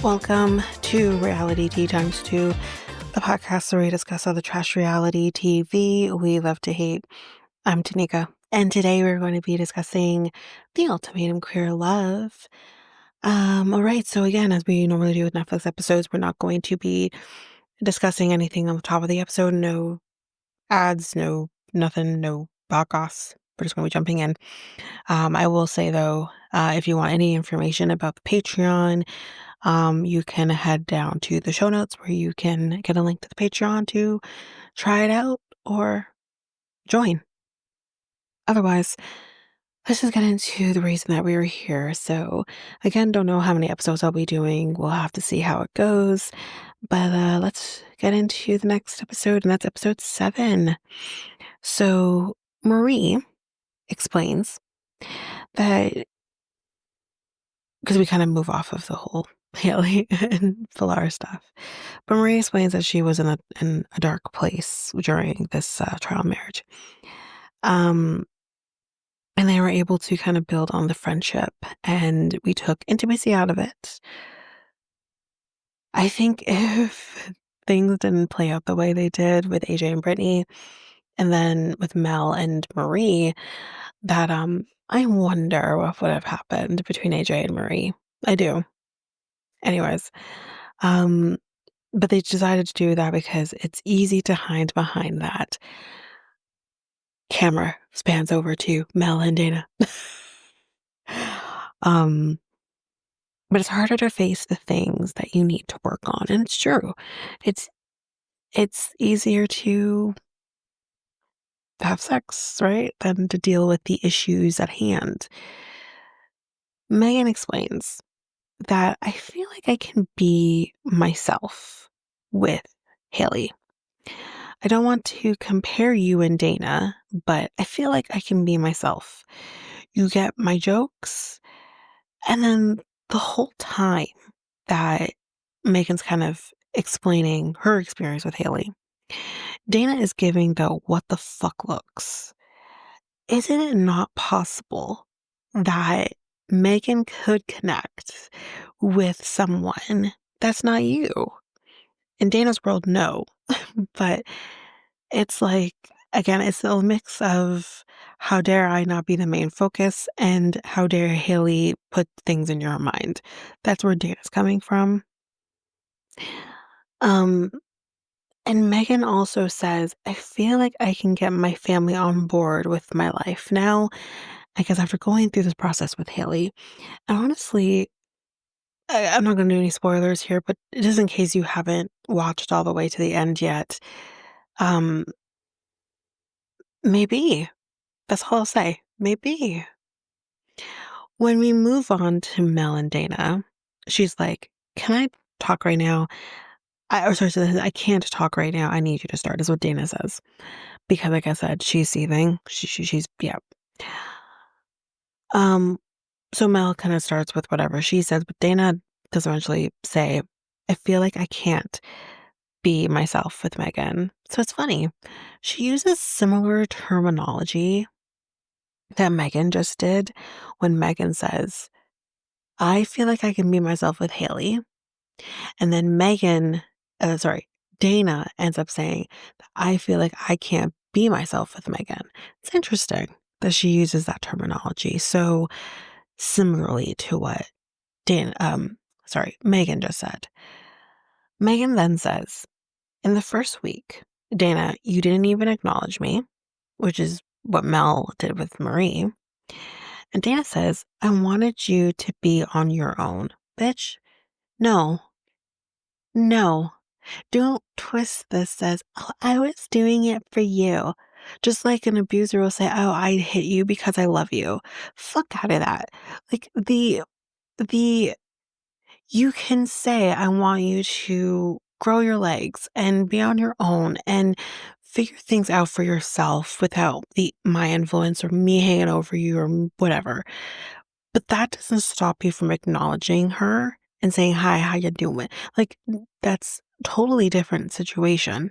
Welcome to Reality Tea Times 2, the podcast where we discuss all the trash reality TV we love to hate. I'm Tanika, and today we're going to be discussing the Ultimatum Queer Love. All right, so again, as we normally do with Netflix episodes, we're not going to be discussing anything on the top of the episode. No ads, no nothing, no podcasts. We're just going to be jumping in. I will say, though, if you want any information about the Patreon, you can head down to the show notes where you can get a link to the Patreon to try it out or join. Otherwise, let's just get into the reason that we were here. So, again, don't know how many episodes I'll be doing. We'll have to see how it goes. But let's get into the next episode, and that's episode 7. So, Marie explains that because we kind of move off of the whole Haley and Pilar stuff. But Marie explains that she was in a dark place during this trial marriage. And they were able to kind of build on the friendship, and we took intimacy out of it. I think if things didn't play out the way they did with AJ and Brittany, and then with Mel and Marie, that I wonder what would have happened between AJ and Marie. I do. Anyways, um, but they decided to do that because it's easy to hide behind that. Camera spans over to Mel and Dana. um, but it's harder to face the things that you need to work on, and it's true. It's it's easier to have sex, right, than to deal with the issues at hand. Megan explains that I feel like I can be myself with Haley. I don't want to compare you and Dana, but I feel like I can be myself. You get my jokes, and then the whole time that Megan's kind of explaining her experience with Haley, Dana is giving the what the fuck looks. Isn't it not possible that Megan could connect with someone that's not you? In Dana's world, no. But it's like, again, it's a mix of how dare I not be the main focus and how dare Haley put things in your mind. That's where Dana's coming from. Um, and Megan also says, I feel like I can get my family on board with my life now. I guess after going through this process with Haley, and honestly, I'm not going to do any spoilers here, but just in case you haven't watched all the way to the end yet, um, maybe. That's all I'll say. Maybe. When we move on to Mel and Dana, she's like, can I talk right now? Or sorry, she says, I can't talk right now. I need you to start, is what Dana says. Because, like I said, she's seething. She's, yeah. So Mel kind of starts with whatever she says, but Dana does eventually say, I feel like I can't be myself with Megan. So it's funny. She uses similar terminology that Megan just did when Megan says, I feel like I can be myself with Haley. And then Dana ends up saying, I feel like I can't be myself with Megan. It's interesting that she uses that terminology so similarly to what Megan just said. Megan then says, in the first week, Dana, you didn't even acknowledge me, which is what Mel did with Marie. And Dana says, I wanted you to be on your own. Bitch, no, no. Don't twist this as, oh, I was doing it for you. Just like an abuser will say, oh, I hit you because I love you. Fuck out of that. Like the you can say, I want you to grow your legs and be on your own and figure things out for yourself without my influence or me hanging over you or whatever. But that doesn't stop you from acknowledging her and saying, hi, how you doing? Like, that's totally different situation.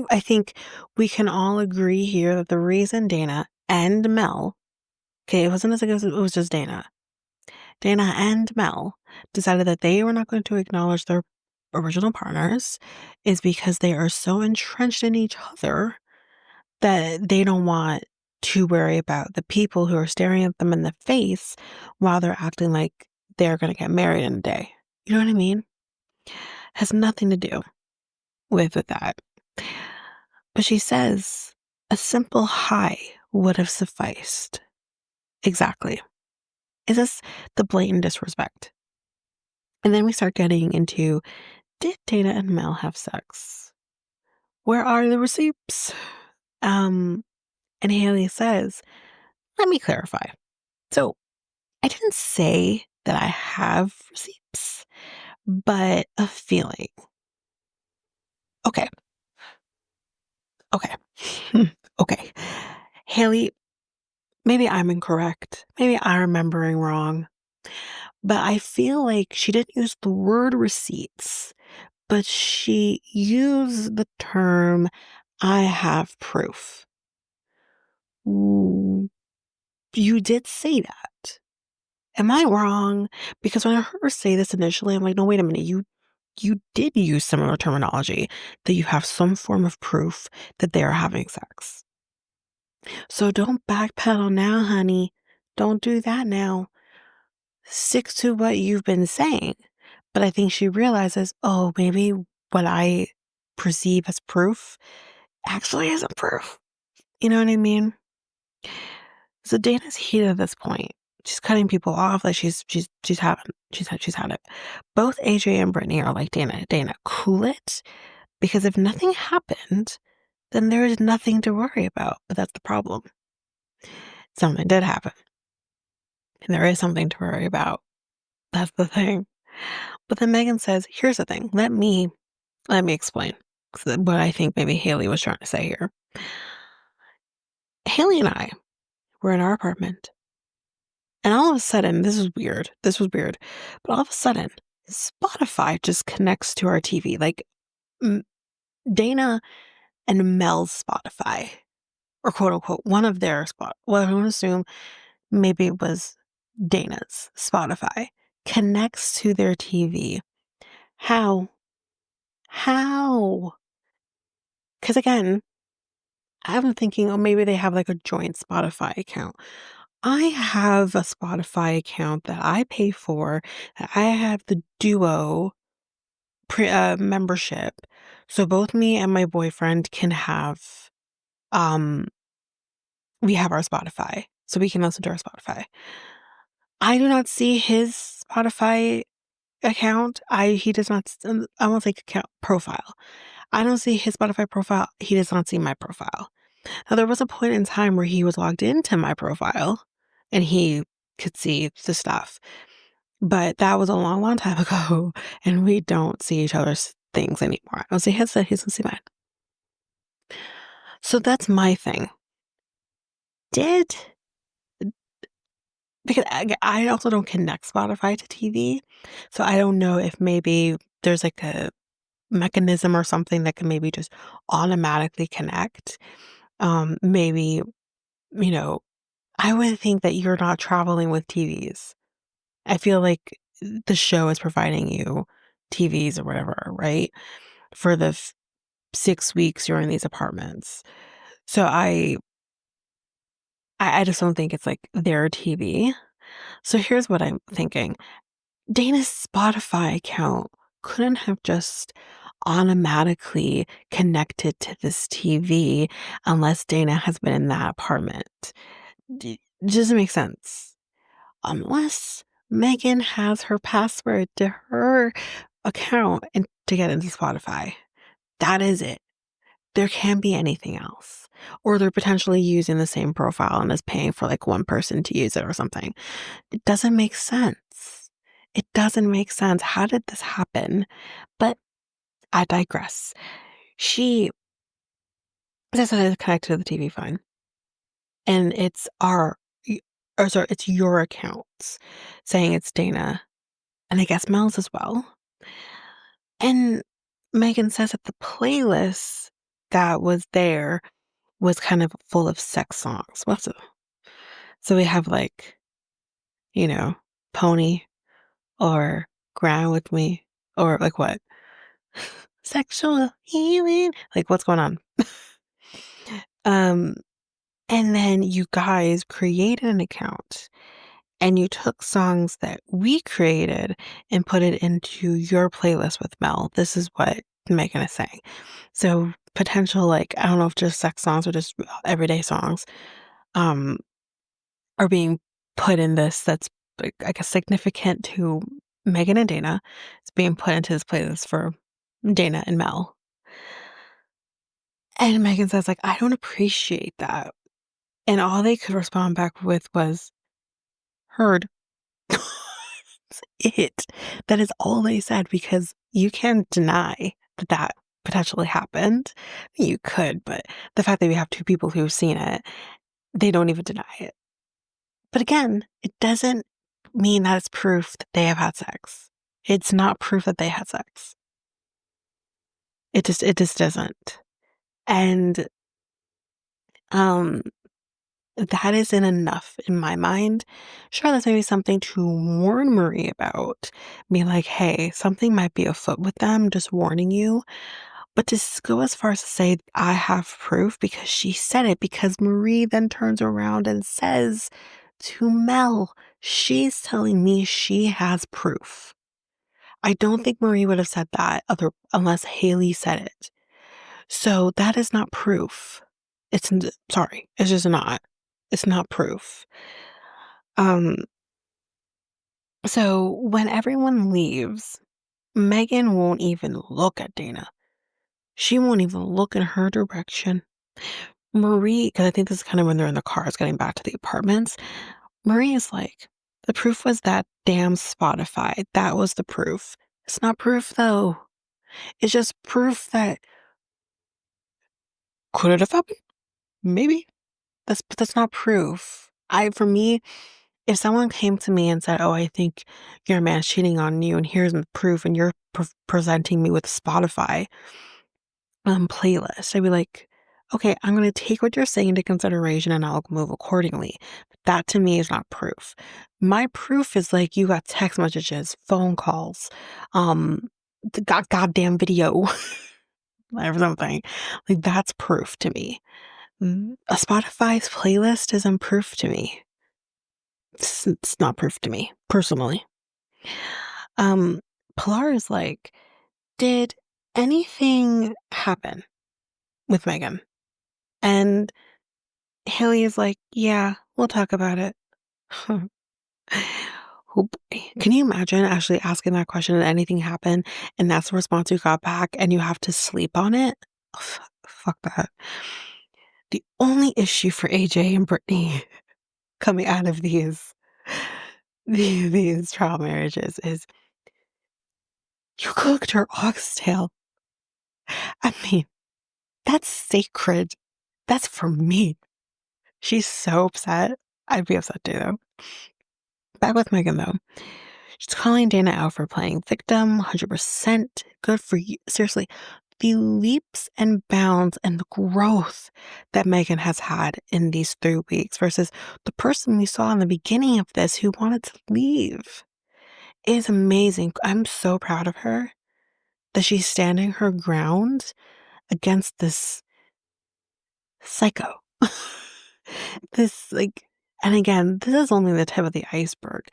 I think we can all agree here that the reason Dana and Mel, okay, it wasn't as like it was just Dana. Dana and Mel decided that they were not going to acknowledge their original partners is because they are so entrenched in each other that they don't want to worry about the people who are staring at them in the face while they're acting like they're going to get married in a day. You know what I mean? Has nothing to do with that. But she says a simple hi would have sufficed. Exactly. Is this the blatant disrespect? And then we start getting into, did Dana and Mel have sex? Where are the receipts? And Haley says, let me clarify. So I didn't say that I have receipts, but a feeling. Okay. Okay. Okay. Haley, maybe I'm incorrect. Maybe I'm remembering wrong. But I feel like she didn't use the word receipts, but she used the term, I have proof. Ooh, you did say that. Am I wrong? Because when I heard her say this initially, I'm like, no, wait a minute. You did use similar terminology, that you have some form of proof that they are having sex. So don't backpedal now, honey. Don't do that now. Stick to what you've been saying. But I think she realizes, oh, maybe what I perceive as proof actually isn't proof. You know what I mean? So Dana's heated at this point. She's cutting people off, like she's had it. Both AJ and Brittany are like, Dana, cool it. Because if nothing happened, then there is nothing to worry about. But that's the problem. Something did happen. And there is something to worry about. That's the thing. But then Megan says, here's the thing. Let me explain what I think maybe Haley was trying to say here. Haley and I were in our apartment. And all of a sudden, this was weird. But all of a sudden, Spotify just connects to our TV. Like Dana and Mel's Spotify, or quote unquote, one of their well, I'm going to assume maybe it was Dana's Spotify, connects to their TV. How? How? Because again, I'm thinking, oh, maybe they have like a joint Spotify account. I have a Spotify account that I pay for. That I have the Duo membership, so both me and my boyfriend can have. Um, we have our Spotify, so we can listen to our Spotify. I do not see his Spotify account. He does not. I won't say account profile. I don't see his Spotify profile. He does not see my profile. Now, there was a point in time where he was logged into my profile and he could see the stuff. But that was a long, long time ago. And we don't see each other's things anymore. I don't see his, he doesn't see mine. So that's my thing. Because I also don't connect Spotify to TV. So I don't know if maybe there's like a mechanism or something that can maybe just automatically connect. Maybe, you know, I would think that you're not traveling with TVs. I feel like the show is providing you TVs or whatever, right? For the 6 weeks you're in these apartments. So I just don't think it's like their TV. So here's what I'm thinking. Dana's Spotify account couldn't have just automatically connected to this TV unless Dana has been in that apartment. Doesn't make sense. Unless Megan has her password to her account and to get into Spotify. That is it. There can't be anything else. Or they're potentially using the same profile and is paying for like one person to use it or something. It doesn't make sense. It doesn't make sense. How did this happen? But I digress. She, as I said, is connected to the TV fine. And it's it's your accounts saying it's Dana. And I guess Mel's as well. And Megan says that the playlist that was there was kind of full of sex songs. So we have like, you know, pony or grind with me or like what? Sexual healing? Like what's going on? Um, and then you guys created an account and you took songs that we created and put it into your playlist with Mel. This is what Megan is saying. So potential, like, I don't know if just sex songs or just everyday songs, um, are being put in this that's like, I guess significant to Megan and Dana. It's being put into this playlist for Dana and Mel. And Megan says, like, I don't appreciate that. And all they could respond back with was, heard. That's it. That is all they said because you can't deny that that potentially happened. You could, but the fact that we have two people who've seen it, they don't even deny it. But again, it doesn't mean that it's proof that they have had sex. It's not proof that they had sex. It just doesn't. And um that isn't enough in my mind. Sure, that's maybe something to warn Marie about. Be like, hey, something might be afoot with them, just warning you. But to go as far as to say, I have proof because she said it, because Marie then turns around and says to Mel, she's telling me she has proof. I don't think Marie would have said that unless Haley said it. So that is not proof. Sorry, it's just not. It's not proof. Um, so when everyone leaves, Megan won't even look at Dana. She won't even look in her direction. Marie, because I think this is kind of when they're in the cars getting back to the apartments, Marie is like, the proof was that damn Spotify. That was the proof. It's not proof though. It's just proof that could it have happened? Maybe. But that's not proof. For me, if someone came to me and said, "Oh, I think your man's cheating on you, and here's the proof," and you're presenting me with Spotify playlist, I'd be like, "Okay, I'm gonna take what you're saying into consideration, and I'll move accordingly." But that to me is not proof. My proof is like you got text messages, phone calls, um, the goddamn video, or something. Like that's proof to me. A Spotify's playlist isn't proof to me. It's not proof to me personally. Um, Pilar is like, did anything happen with Megan? And Haley is like, yeah, we'll talk about it. Oh boy. Can you imagine actually asking that question and anything happened and that's the response you got back and you have to sleep on it? Fuck that. The only issue for AJ and Brittany coming out of these trial marriages is you cooked her oxtail. I mean, that's sacred. That's for me. She's so upset. I'd be upset too, though. Back with Megan, though. She's calling Dana out for playing victim, 100%. Good for you. Seriously, the leaps and bounds and the growth that Megan has had in these 3 weeks versus the person we saw in the beginning of this who wanted to leave is amazing. I'm so proud of her that she's standing her ground against this psycho. This, like, and again, this is only the tip of the iceberg.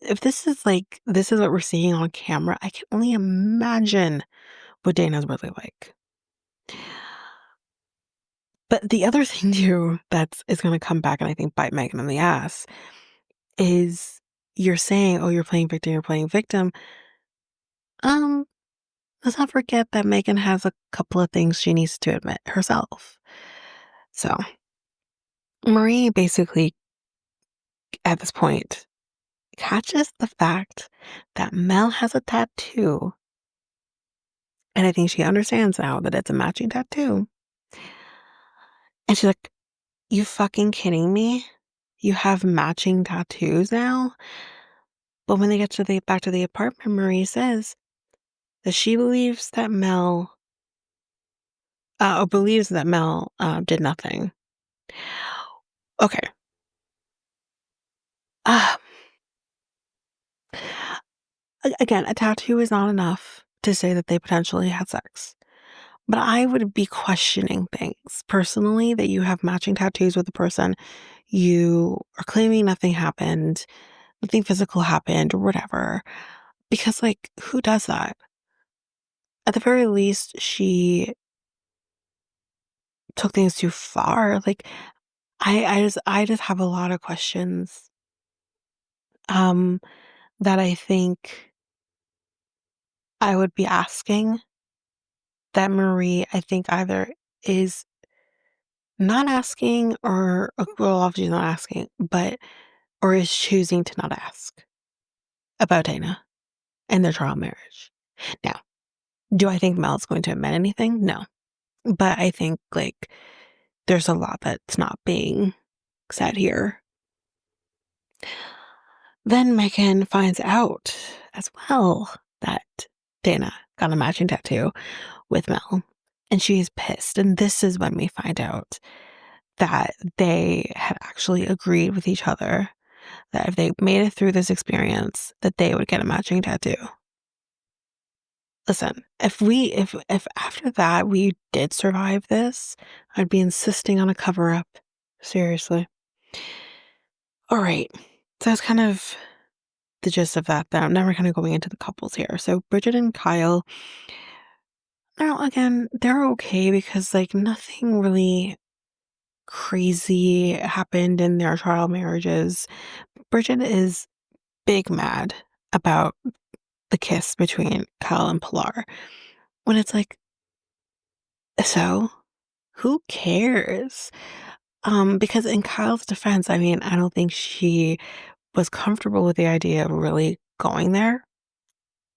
If this is what we're seeing on camera, I can only imagine what Dana's really like. But the other thing too is going to come back and I think bite Megan in the ass is you're saying, "Oh, you're playing victim, you're playing victim." Um, let's not forget that Megan has a couple of things she needs to admit herself. So Marie basically, at this point, catches the fact that Mel has a tattoo. And I think she understands now that it's a matching tattoo. And she's like, you fucking kidding me? You have matching tattoos now? But when they get to the back to the apartment, Marie says that she believes that Mel did nothing. Okay. Ah, again, a tattoo is not enough to say that they potentially had sex. But I would be questioning things personally that you have matching tattoos with the person. You are claiming nothing happened, nothing physical happened, or whatever. Because, like, who does that? At the very least, she took things too far. Like, I just have a lot of questions um that I think I would be asking that Marie, I think either is not asking or well, obviously not asking, but or is choosing to not ask about Dana and their trial marriage. Now, do I think Mel's going to admit anything? No. But I think like there's a lot that's not being said here. Then Megan finds out as well that Dana got a matching tattoo with Mel. And she's pissed. And this is when we find out that they had actually agreed with each other that if they made it through this experience, that they would get a matching tattoo. Listen, if after that we did survive this, I'd be insisting on a cover up. Seriously. All right. So that's kind of the gist of that. Now we're kind of going into the couples here. So Bridget and Kyle, now again, they're okay because like nothing really crazy happened in their trial marriages. Bridget is big mad about the kiss between Kyle and Pilar. When it's like, so who cares? Because in Kyle's defense, I mean, I don't think she was comfortable with the idea of really going there.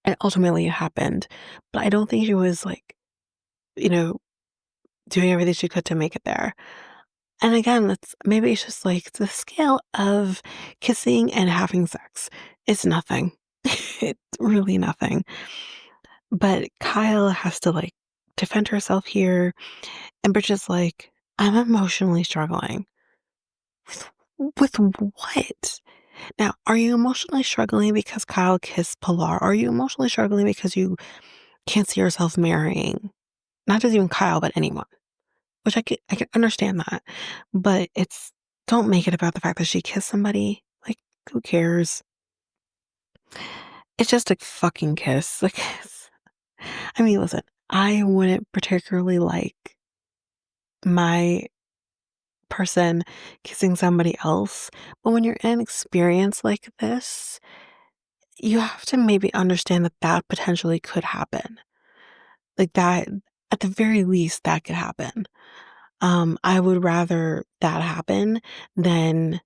And ultimately it happened. But I don't think she was like, you know, doing everything she could to make it there. And again, that's maybe it's just like the scale of kissing and having sex. It's nothing. It's really nothing. But Kyle has to like defend herself here. And Bridget's like, I'm emotionally struggling. With what? Now, are you emotionally struggling because Kyle kissed Pilar? Are you emotionally struggling because you can't see yourself marrying? Not just even Kyle, but anyone. Which I can understand that. But it's don't make it about the fact that she kissed somebody. Like, who cares? It's just a fucking kiss. Like I mean, listen, I wouldn't particularly like my person kissing somebody else. But when you're in an experience like this, you have to maybe understand that that potentially could happen. Like that, at the very least, that could happen. I would rather that happen than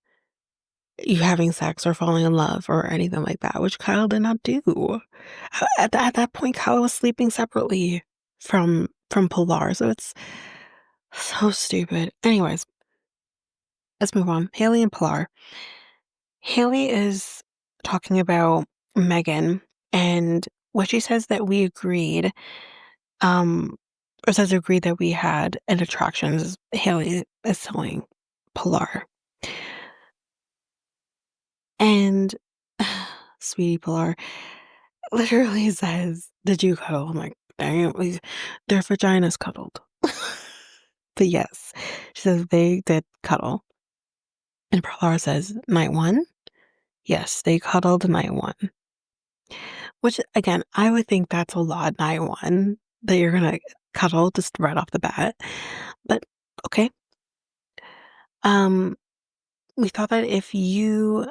you having sex or falling in love or anything like that, which Kyle did not do. At that point, Kyle was sleeping separately from Pilar, so it's so stupid. Anyways, let's move on. Haley and Pilar. Haley is talking about Megan and what she says that we agreed, um, or says agreed that we had an attraction. Haley is telling Pilar. And sweetie Pilar literally says, did you cuddle? I'm like, dang it, their vaginas cuddled. But yes, she says they did cuddle. And Pilar says, night one? Yes, they cuddled night one. Which, again, I would think that's a lot, night one, that you're going to cuddle just right off the bat. But okay. Um, we thought that if you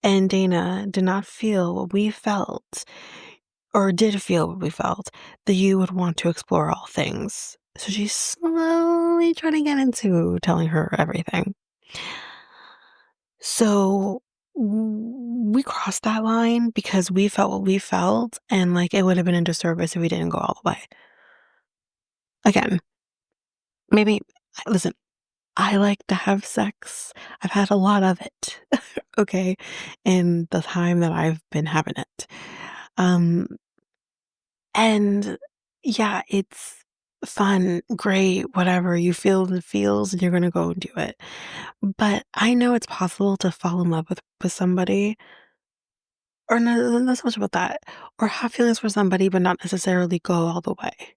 and Dana did not feel what we felt, or did feel what we felt, that you would want to explore all things. So she's slowly trying to get into telling her everything. So we crossed that line because we felt what we felt, and like it would have been a disservice if we didn't go all the way. Again, maybe, listen, I like to have sex. I've had a lot of it, okay, in the time that I've been having it. Um, and yeah, it's fun, great, whatever. You feel the feels and you're gonna go and do it. But I know it's possible to fall in love with somebody or not so much about that, or have feelings for somebody, but not necessarily go all the way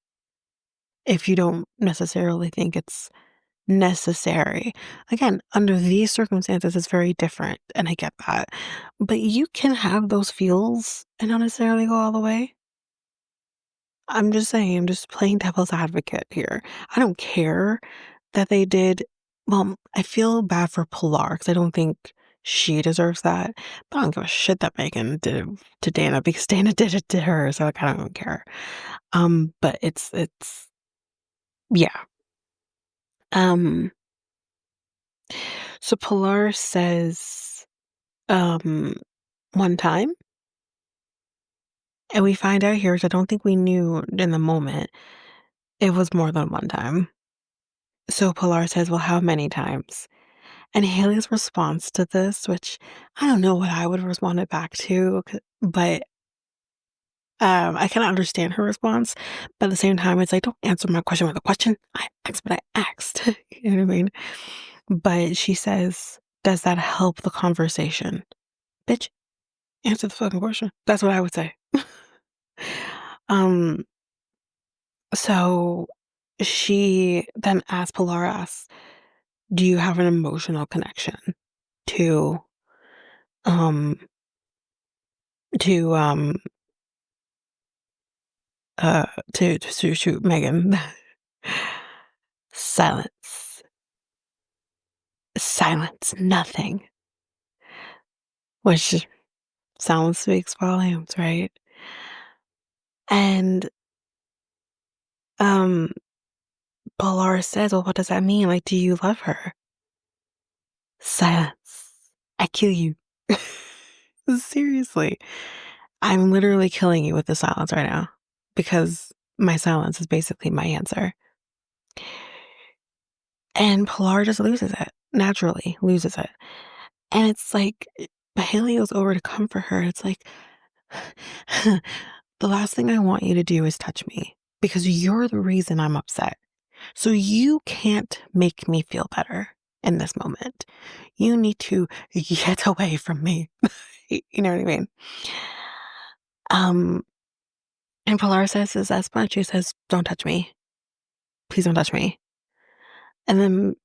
if you don't necessarily think it's necessary. Again, under these circumstances, it's very different, and I get that. But you can have those feels and not necessarily go all the way. I'm just saying, I'm just playing devil's advocate here. I don't care that they did. Well, I feel bad for Pilar because I don't think she deserves that. But I don't give a shit that Megan did it to Dana because Dana did it to her. So like, I don't care. But it's yeah. Um, so Pilar says, one time, and we find out here, which I don't think we knew in the moment, it was more than one time. So Pilar says, well, how many times? And Haley's response to this, which I don't know what I would have responded back to, but I can understand her response. But at the same time, it's like, don't answer my question with a question. I asked what I asked. You know what I mean? But she says, does that help the conversation? Bitch, answer the fucking question. That's what I would say. um, so she then asks, Pilar asks, do you have an emotional connection to um to um uh to shoot Megan? Silence. Silence. Nothing. Which sound speaks volumes, right? And um Pilar says, well, what does that mean? Like, do you love her? Silence. I kill you. Seriously. I'm literally killing you with the silence right now because my silence is basically my answer. And Pilar just loses it, naturally loses it. And it's like, Haley goes over to comfort her. It's like, the last thing I want you to do is touch me because you're the reason I'm upset. So you can't make me feel better in this moment. You need to get away from me. You know what I mean? Um, and Pilar says is as much. She says, don't touch me. Please don't touch me. And then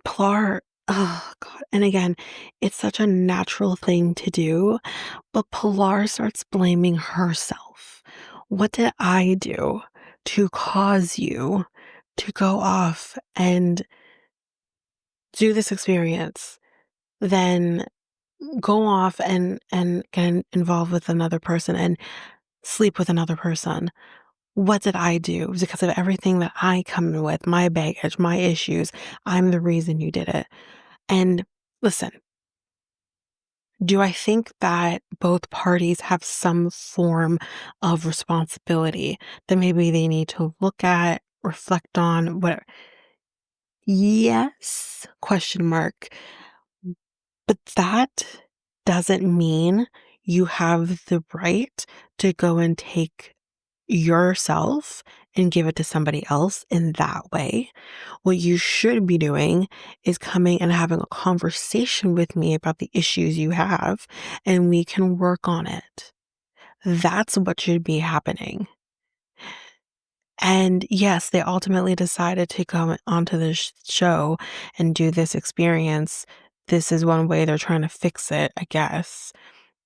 Pilar, oh God. And again, it's such a natural thing to do, but Pilar starts blaming herself. What did I do to cause you to go off and do this experience? Then go off and get involved with another person and sleep with another person. What did I do? Because of everything that I come in with, my baggage, my issues, I'm the reason you did it. And listen, do I think that both parties have some form of responsibility that maybe they need to look at, reflect on, what? Yes, question mark. But that doesn't mean you have the right to go and take yourself and give it to somebody else in that way. What you should be doing is coming and having a conversation with me about the issues you have, and we can work on it. That's what should be happening. And yes, they ultimately decided to come onto this show and do this experience. This is one way they're trying to fix it, I guess.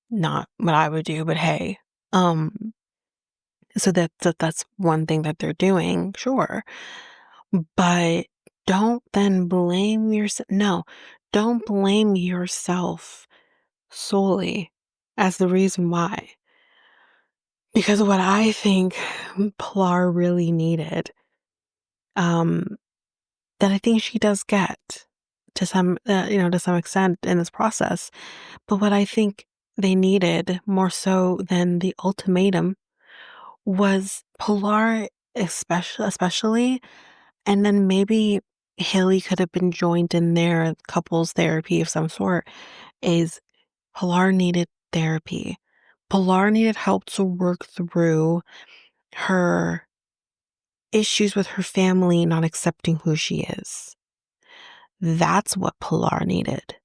Not what I would do, but hey. Um, so that's one thing that they're doing, sure. But don't then blame yourself. No, don't blame yourself solely as the reason why. Because what I think Pilar really needed, um, that I think she does get to some, to some extent in this process. But what I think they needed more so than the ultimatum was Pilar, especially, and then maybe Haley could have been joined in there, couples therapy of some sort. Is Pilar needed therapy? Pilar needed help to work through her issues with her family not accepting who she is. That's what Pilar needed.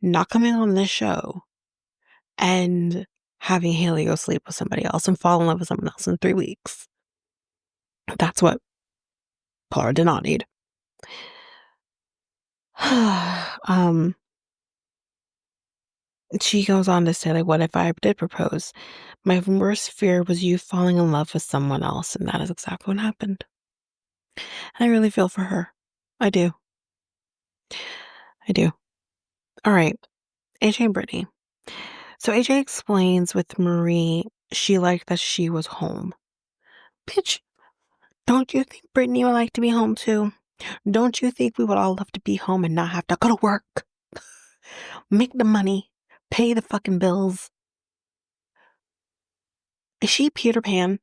Not coming on this show and having Haley go sleep with somebody else and fall in love with someone else in 3 weeks. That's what Paula did not need. um, she goes on to say, like, what if I did propose? My worst fear was you falling in love with someone else, and that is exactly what happened. And I really feel for her. I do. I do. All right. AJ and Brittany. So AJ explains with Marie she liked that she was home. Bitch, don't you think Brittany would like to be home too? Don't you think we would all love to be home and not have to go to work, make the money, pay the fucking bills? Is she Peter Pan?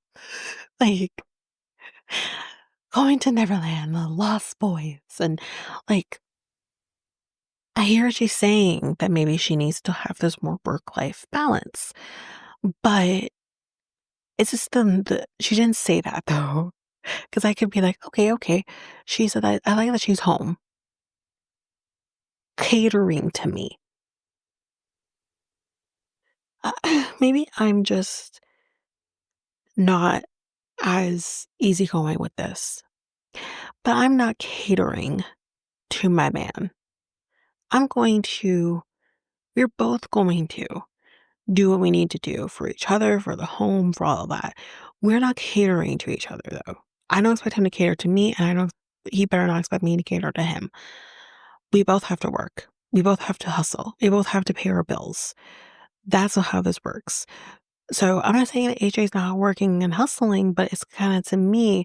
Like, going to Neverland, the Lost Boys, and like, I hear she's saying that maybe she needs to have this more work-life balance, but it's just she didn't say that though, because I could be like, okay, okay. She said, I like that she's home, catering to me. Maybe I'm just not as easygoing with this, but I'm not catering to my man. I'm going to, we're both going to do what we need to do for each other, for the home, for all of that. We're not catering to each other though. I don't expect him to cater to me, and I don't, he better not expect me to cater to him. We both have to work. We both have to hustle. We both have to pay our bills. That's how this works. So I'm not saying that AJ's not working and hustling, but it's kind of to me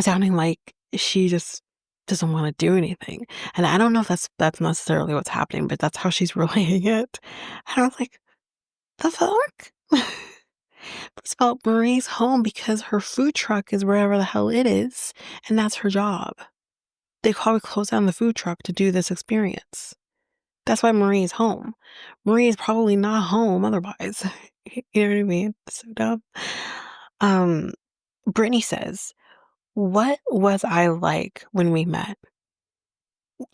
sounding like she just doesn't want to do anything. And I don't know if that's necessarily what's happening, but that's how she's relaying it. And I was like, the fuck? First of all, Marie's home because her food truck is wherever the hell it is, and that's her job. They probably closed down the food truck to do this experience. That's why Marie's home. Marie is probably not home otherwise. You know what I mean? So dumb. Um, Brittany says, what was I like when we met?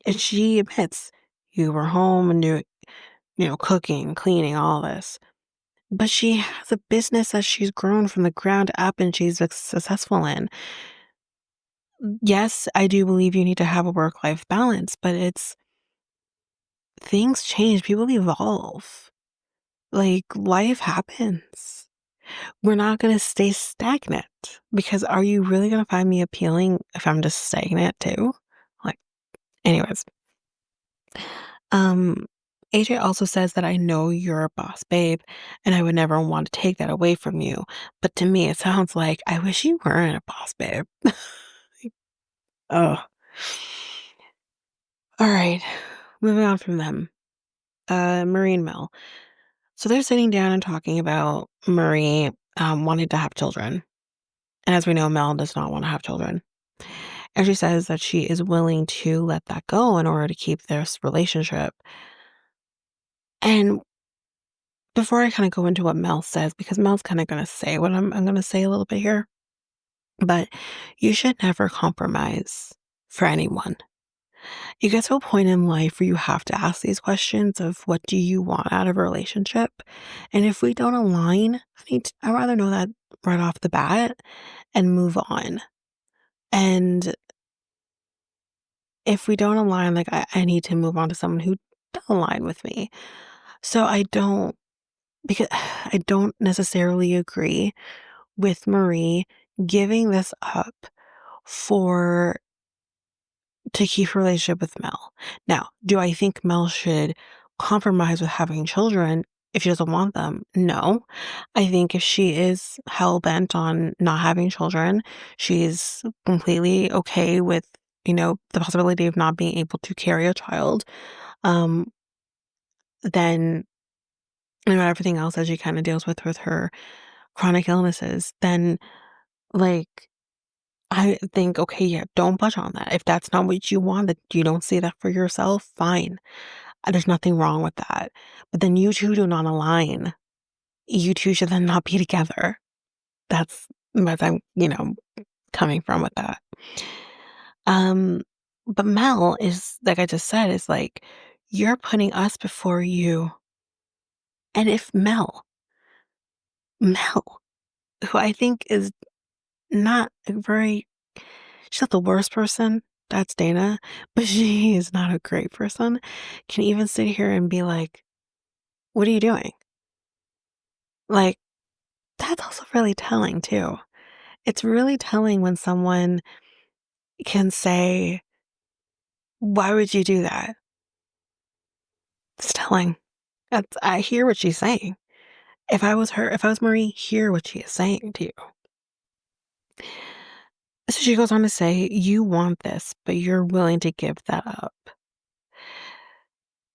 And she admits, you were home and cooking, cleaning, all this. But she has a business that she's grown from the ground up and she's successful in. Yes, I do believe you need to have a work-life balance, but things change, people evolve. Like, life happens. We're not gonna stay stagnant, because are you really gonna find me appealing if I'm just stagnant too? Like, anyways. Um, AJ also says that I know you're a boss babe, and I would never want to take that away from you. But to me, it sounds like I wish you weren't a boss babe. Oh. All right. Moving on from them. Marie and Mel. So they're sitting down and talking about Marie wanting to have children. And as we know, Mel does not want to have children. And she says that she is willing to let that go in order to keep this relationship. And before I kind of go into what Mel says, because Mel's kind of going to say what I'm going to say a little bit here, but you should never compromise for anyone. You get to a point in life where you have to ask these questions of what do you want out of a relationship? And if we don't align, I'd rather know that right off the bat and move on. And if we don't align, like I need to move on to someone who does align with me. So because I don't necessarily agree with Marie giving this up for to keep her relationship with Mel. Now, do I think Mel should compromise with having children if she doesn't want them? No. I think if she is hell bent on not having children, she's completely okay with, the possibility of not being able to carry a child. Um, then everything else that she kind of deals with her chronic illnesses, then like I think, okay, yeah, don't budge on that. If that's not what you want, that you don't see that for yourself, fine. There's nothing wrong with that. But then you two do not align. You two should then not be together. That's where I'm, coming from with that. Um, but Mel is, like I just said, is like, you're putting us before you. And if Mel Mel, who I think is not a very she's not the worst person, that's Dana, but she is not a great person, can even sit here and be like, "What are you doing?" Like, that's also really telling too. It's really telling when someone can say, "Why would you do that?" It's telling. That's I hear what she's saying. If I was Marie, hear what she is saying to you. So she goes on to say, "You want this, but you're willing to give that up."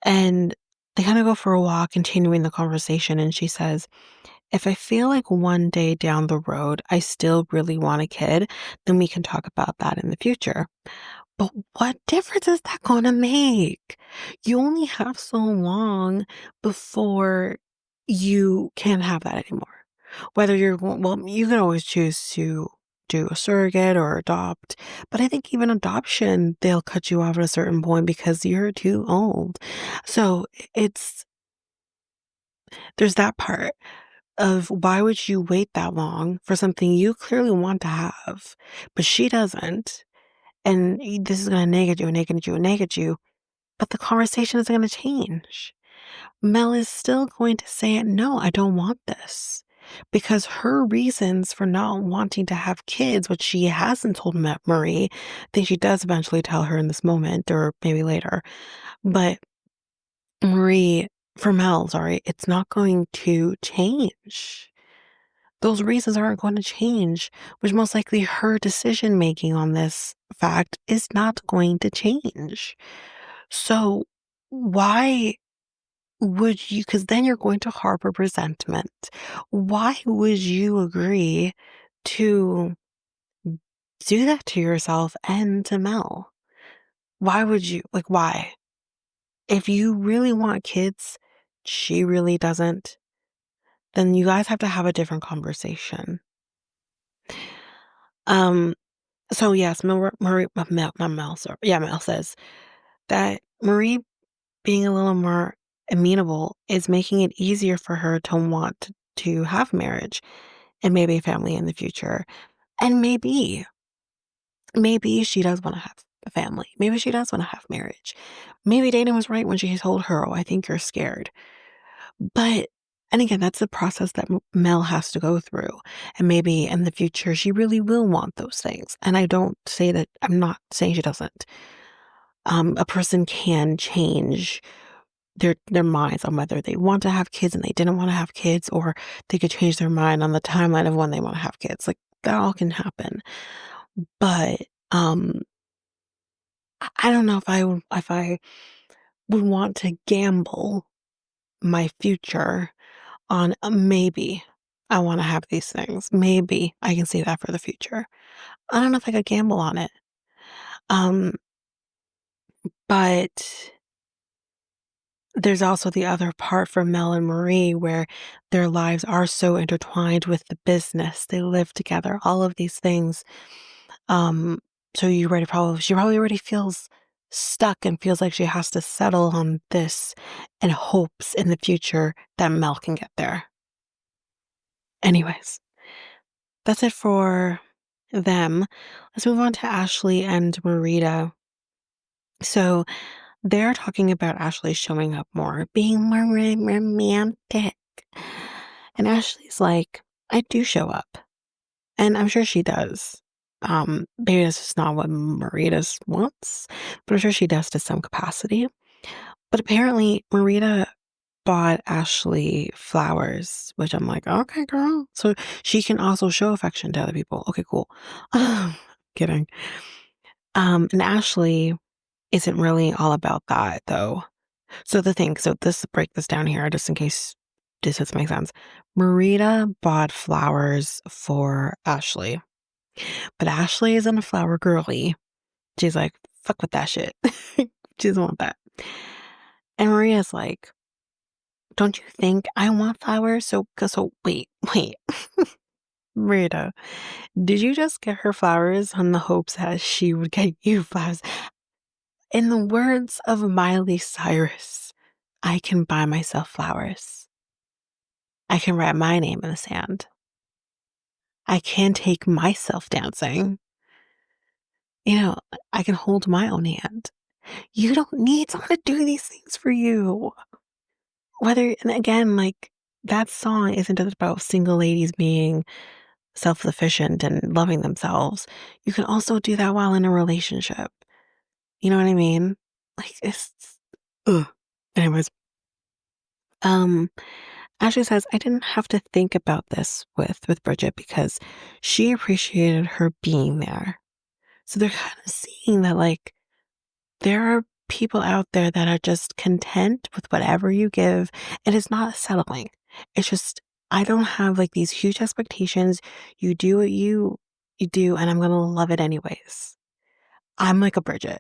And they kind of go for a walk, continuing the conversation. And she says, "If I feel like one day down the road, I still really want a kid, then we can talk about that in the future." But what difference is that gonna make? You only have so long before you can't have that anymore. Whether you're well, you can always choose to do a surrogate or adopt, but I think even adoption, they'll cut you off at a certain point because you're too old. So it's there's that part of why would you wait that long for something you clearly want to have, but she doesn't, and this is gonna negate you and negate you and negate you, but the conversation isn't gonna change. Mel is still going to say, "No, I don't want this." Because her reasons for not wanting to have kids, which she hasn't told Marie, I think she does eventually tell her in this moment or maybe later. But Marie, for Mel, sorry, it's not going to change. Those reasons aren't going to change, which most likely her decision making on this fact is not going to change. So, why would you? Because then you're going to harbor resentment. Why would you agree to do that to yourself and to Mel? Why would you? Like, why? If you really want kids, she really doesn't, then you guys have to have a different conversation. Um, so yes, Marie, Mel, not Mel, sorry. Yeah, Mel says that Marie being a little more amenable is making it easier for her to want to have marriage and maybe a family in the future. And maybe she does want to have a family. Maybe she does want to have marriage. Maybe Dana was right when she told her, "Oh, I think you're scared." But and again, that's a process that Mel has to go through. And maybe in the future, she really will want those things. And I don't say that, I'm not saying she doesn't. A person can change their minds on whether they want to have kids and they didn't want to have kids, or they could change their mind on the timeline of when they want to have kids. Like that all can happen. But I don't know if I would want to gamble my future on maybe I want to have these things. Maybe I can see that for the future. I don't know if I could gamble on it. Um, but there's also the other part for Mel and Marie where their lives are so intertwined with the business. They live together, all of these things. Um, so she probably already feels stuck and feels like she has to settle on this and hopes in the future that Mel can get there. Anyways, that's it for them. Let's move on to Ashley and Marita. So they're talking about Ashley showing up more, being more romantic. And Ashley's like, "I do show up." And I'm sure she does. Maybe this is not what Marita wants, but I'm sure she does to some capacity. But apparently, Marita bought Ashley flowers, which I'm like, okay, girl. So she can also show affection to other people. Okay, cool. Kidding. And Ashley isn't really all about that, though. So this break this down here, just in case this doesn't make sense. Marita bought flowers for Ashley, but Ashley isn't a flower girly. She's like, fuck with that shit. She doesn't want that. And Maria's like, don't you think I want flowers? So wait. Marita, did you just get her flowers on the hopes that she would get you flowers? In the words of Miley Cyrus, I can buy myself flowers. I can write my name in the sand. I can take myself dancing. You know, I can hold my own hand. You don't need someone to do these things for you. Whether, and again, like that song isn't just about single ladies being self sufficient and loving themselves. You can also do that while in a relationship. You know what I mean? Like it's, ugh. Anyways, um, Ashley says, I didn't have to think about this with Bridget because she appreciated her being there. So they're kind of seeing that like there are people out there that are just content with whatever you give, and it's not settling. It's just I don't have like these huge expectations. You do what you do, and I'm gonna love it anyways. I'm like a Bridget.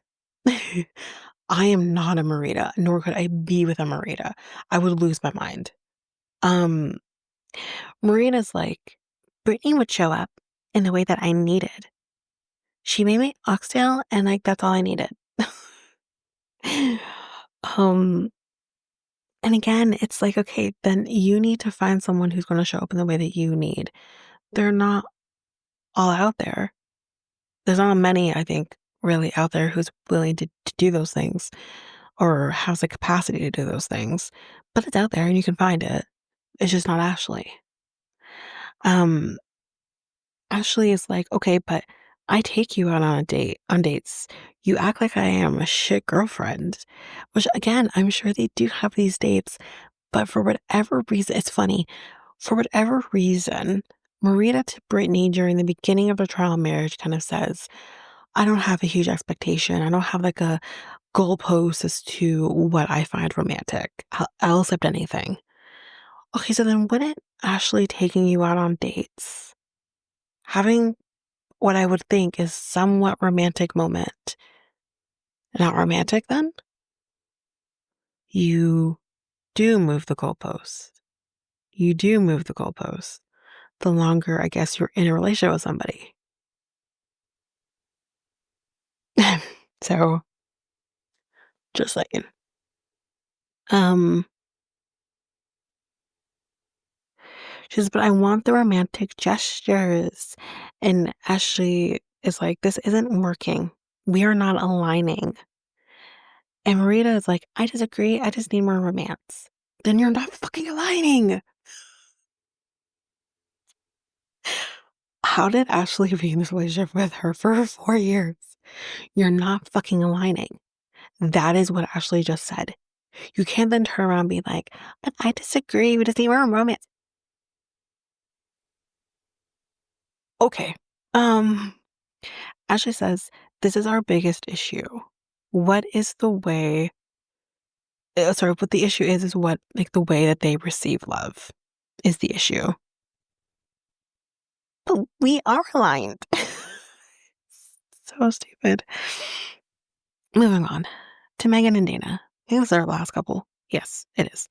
I am not a Marita, nor could I be with a Marita. I would lose my mind. Um, Marina's like, Brittany would show up in the way that I needed. She made me oxtail, and like that's all I needed. um, and again, it's like, okay, then you need to find someone who's going to show up in the way that you need. They're not all out there. There's not many, I think, really out there who's willing to do those things or has the capacity to do those things. But it's out there and you can find it. It's just not Ashley. Um, Ashley is like, okay, but I take you out on a date, on dates. You act like I am a shit girlfriend, which again, I'm sure they do have these dates, but for whatever reason, it's funny. For whatever reason, Marita to Brittany during the beginning of their trial marriage kind of says, I don't have a huge expectation. I don't have like a goalpost as to what I find romantic. I'll accept anything. Okay, so then wouldn't Ashley taking you out on dates, having what I would think is somewhat romantic moment, not romantic then? You do move the goalpost. You do move the goalpost. The longer, I guess, you're in a relationship with somebody. So, just saying. Um, she says, but I want the romantic gestures. And Ashley is like, this isn't working. We are not aligning. And Marita is like, I disagree. I just need more romance. Then you're not fucking aligning. How did Ashley be in this relationship with her for 4 years? You're not fucking aligning. That is what Ashley just said. You can't then turn around and be like, but I disagree. We just need more romance. Okay. Um, Ashley says, this is our biggest issue. What is the way, sorry, what the issue is what, like, the way that they receive love is the issue. But we are aligned. So stupid. Moving on to Megan and Dana. I think this is our last couple. Yes, it is.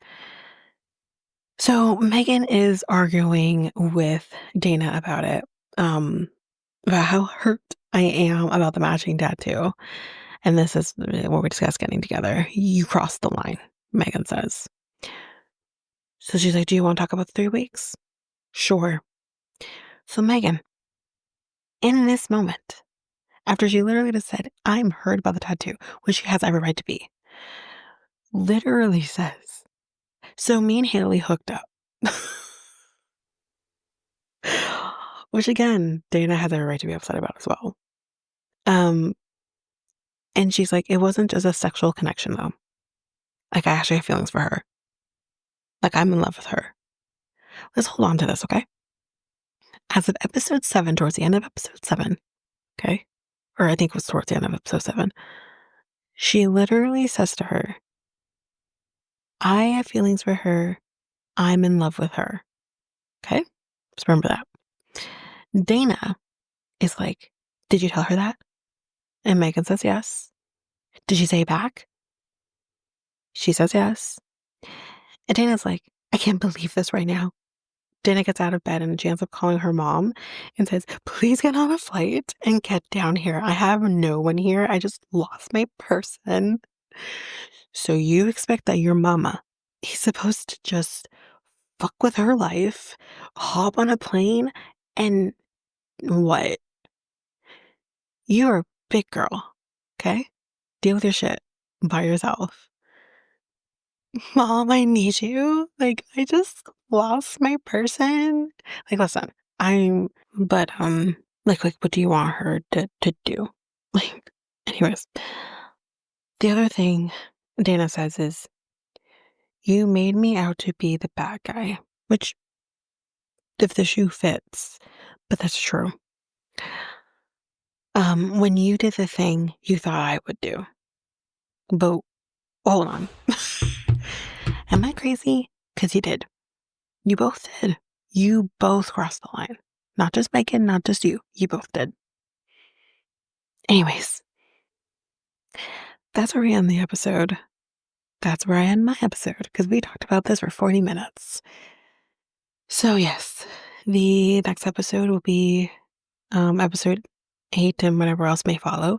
So Megan is arguing with Dana about it, about how hurt I am about the matching tattoo. And this is what we discussed getting together. You crossed the line, Megan says. So she's like, do you want to talk about the 3 weeks? Sure. So Megan, in this moment, after she literally just said, I'm hurt about the tattoo, which she has every right to be, literally says, so me and Haley hooked up. Which again, Dana has every right to be upset about as well. And she's like, it wasn't just a sexual connection though. Like I actually have feelings for her. Like I'm in love with her. Let's hold on to this, okay? As of episode 7, towards the end of episode 7, okay? Or I think it was towards the end of episode 7, she literally says to her, I have feelings for her. I'm in love with her. Okay? Just remember that. Dana is like, did you tell her that? And Megan says yes. Did she say it back? She says yes. And Dana's like, I can't believe this right now. Dana gets out of bed and she ends up calling her mom and says, please get on a flight and get down here. I have no one here. I just lost my person. So you expect that your mama is supposed to just fuck with her life, hop on a plane, and what? You're a big girl, okay? Deal with your shit by yourself. Mom, I need you. Like, I just lost my person. Like, listen, like, what do you want her to do? Like, anyways, the other thing Dana says is, you made me out to be the bad guy, which, if the shoe fits, but that's true. When you did the thing you thought I would do, but hold on. Am I crazy? Because you did. You both did. You both crossed the line. Not just Megan, not just you. You both did. Anyways, that's where we end the episode. That's where I end my episode because we talked about this for 40 minutes. So, yes, the next episode will be episode 8 and whatever else may follow.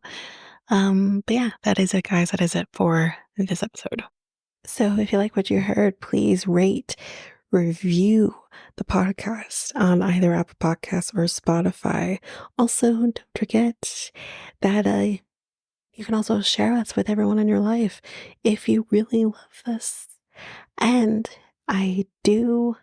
But yeah, that is it, guys. That is it for this episode. So, if you like what you heard, please rate, review the podcast on either Apple Podcasts or Spotify. Also, don't forget that you can also share us with everyone in your life if you really love this. And I do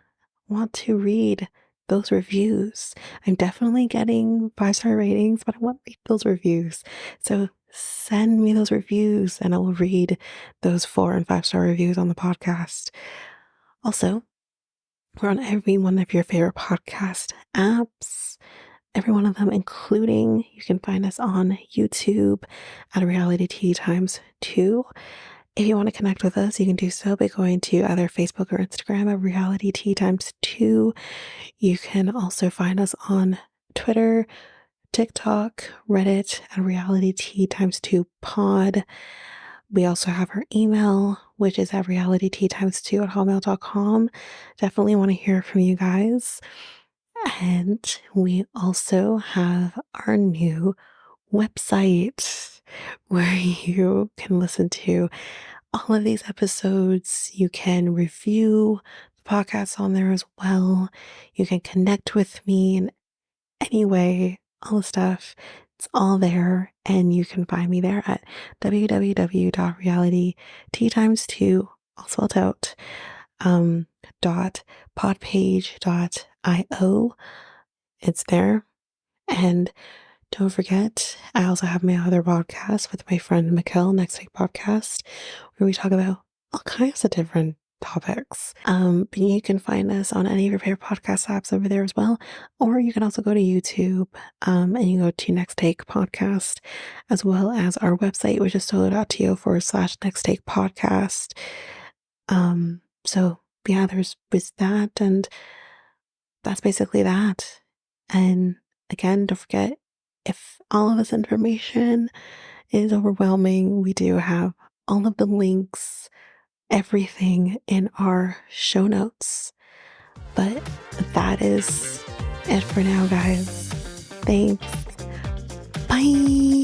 want to read those reviews. I'm definitely getting 5-star ratings, but I want to read those reviews. So send me those reviews and I'll read those 4 and 5-star reviews on the podcast. Also, we're on every one of your favorite podcast apps. Every one of them, including you can find us on YouTube at Reality Tea Times 2. If you want to connect with us, you can do so by going to either Facebook or Instagram at Reality Tea Times 2. You can also find us on Twitter, TikTok, Reddit at Reality Tea Times 2 Pod. We also have our email, which is at realityteatimes2 at hotmail.com. Definitely want to hear from you guys. And we also have our new website where you can listen to all of these episodes. You can review the podcast on there as well. You can connect with me in any way, all the stuff. It's all there, and you can find me there at www.realityteatimes2, all spelled out, .podpage.io. It's there. And don't forget, I also have my other podcast with my friend Mikkel, Next Take Podcast, where we talk about all kinds of different topics. But you can find us on any of your favorite podcast apps over there as well. Or you can also go to YouTube and you go to Next Take Podcast, as well as our website, which is solo.to/Next Take Podcast. So yeah, there's that, and that's basically that. And again, don't forget, if all of this information is overwhelming, we do have all of the links, everything in our show notes. But that is it for now, guys. Thanks. Bye.